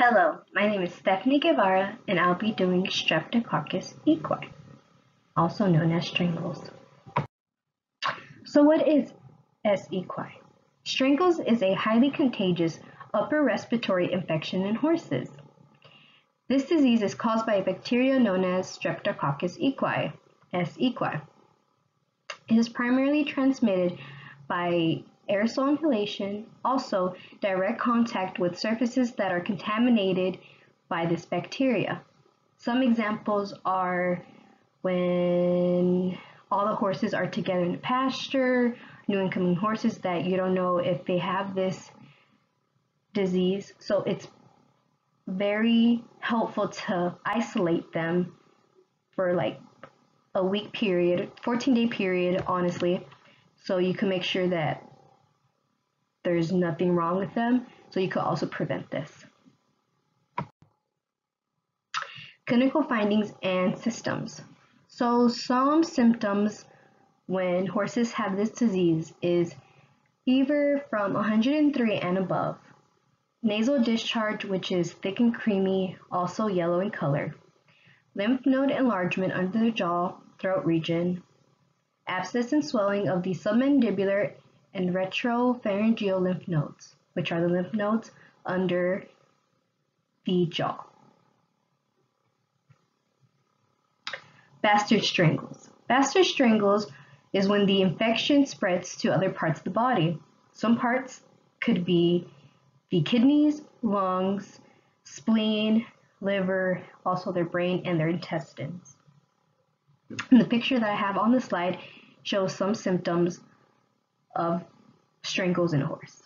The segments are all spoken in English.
Hello, my name is Stephanie Guevara and I'll be doing Streptococcus equi, also known as Strangles. So what is S. equi? Strangles is a highly contagious upper respiratory infection in horses. This disease is caused by a bacteria known as Streptococcus equi, S. equi. It is primarily transmitted by aerosol inhalation, also direct contact with surfaces that are contaminated by this bacteria. Some examples are when all the horses are together in the pasture, new incoming horses that you don't know if they have this disease. So it's very helpful to isolate them for like a week period, 14-day period, honestly, so you can make sure that there's nothing wrong with them, so you could also prevent this. Clinical findings and symptoms. So some symptoms when horses have this disease is fever from 103 and above, nasal discharge which is thick and creamy, also yellow in color, lymph node enlargement under the jaw, throat region, abscess and swelling of the submandibular and retropharyngeal lymph nodes, which are the lymph nodes under the jaw. Bastard strangles. Bastard strangles is when the infection spreads to other parts of the body. Some parts could be the kidneys, lungs, spleen, liver, also their brain and their intestines. And the picture that I have on the slide shows some symptoms of strangles in a horse.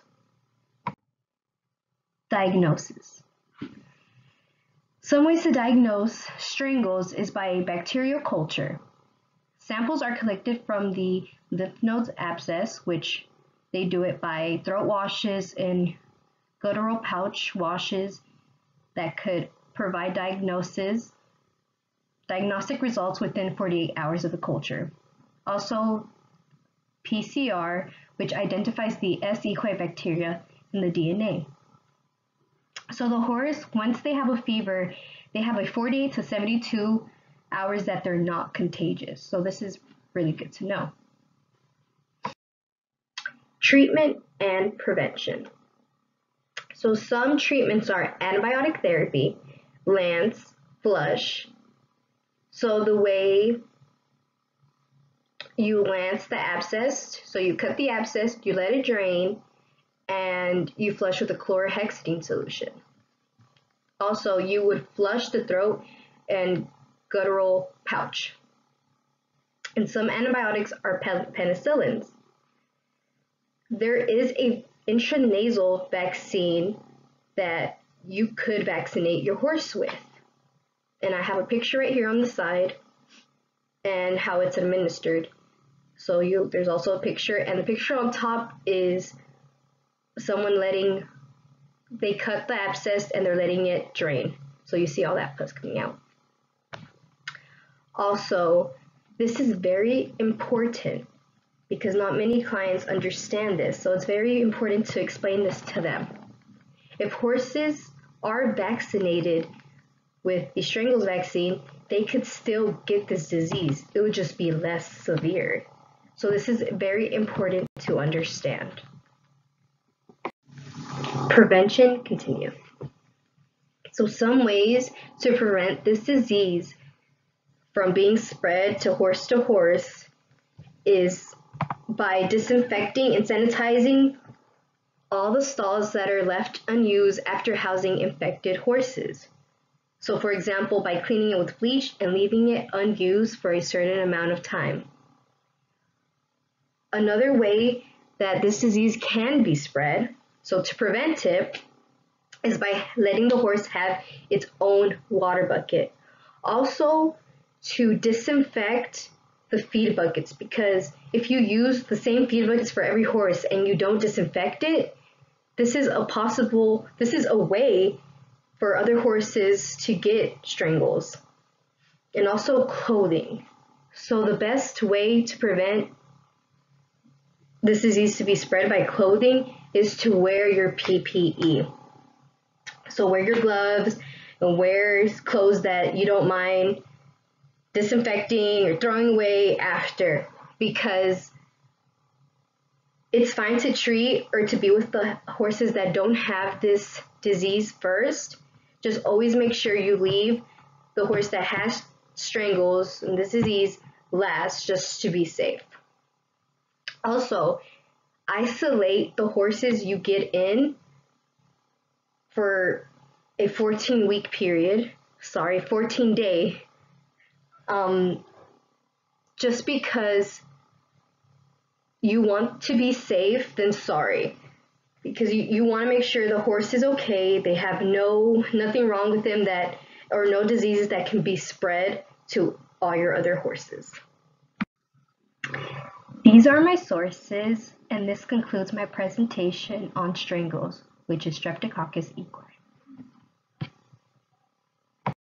Diagnosis. Some ways to diagnose strangles is by a bacterial culture. Samples are collected from the lymph nodes abscess, which they do it by throat washes and guttural pouch washes that could provide diagnostic results within 48 hours of the culture. Also, PCR, which identifies the S. equi bacteria in the DNA. So the horse, once they have a fever, they have a 48 to 72 hours that they're not contagious. So this is really good to know. Treatment and prevention. So some treatments are antibiotic therapy, lance, flush. So the way you lance the abscess, so you cut the abscess, you let it drain, and you flush with a chlorhexidine solution. Also, you would flush the throat and guttural pouch. And some antibiotics are penicillins. There is a intranasal vaccine that you could vaccinate your horse with. And I have a picture right here on the side and how it's administered. So there's also a picture, and the picture on top is someone they cut the abscess and they're letting it drain. So you see all that pus coming out. Also, this is very important because not many clients understand this. So it's very important to explain this to them. If horses are vaccinated with the Strangles vaccine, they could still get this disease. It would just be less severe. So this is very important to understand. Prevention, continue. So some ways to prevent this disease from being spread to horse is by disinfecting and sanitizing all the stalls that are left unused after housing infected horses. So for example, by cleaning it with bleach and leaving it unused for a certain amount of time. Another way that this disease can be spread, so to prevent it, is by letting the horse have its own water bucket. Also, to disinfect the feed buckets, because if you use the same feed buckets for every horse and you don't disinfect it, this is a way for other horses to get strangles. And also clothing. So the best way to prevent this disease to be spread by clothing is to wear your PPE. So wear your gloves and wear clothes that you don't mind disinfecting or throwing away after, because it's fine to treat or to be with the horses that don't have this disease first. Just always make sure you leave the horse that has strangles and this disease last, just to be safe. Also, isolate the horses you get in for a 14-week period, 14-day, just because you want to be safe, then sorry. Because you want to make sure the horse is okay, they have nothing wrong with them or no diseases that can be spread to all your other horses. These are my sources, and this concludes my presentation on Strangles, which is Streptococcus equi.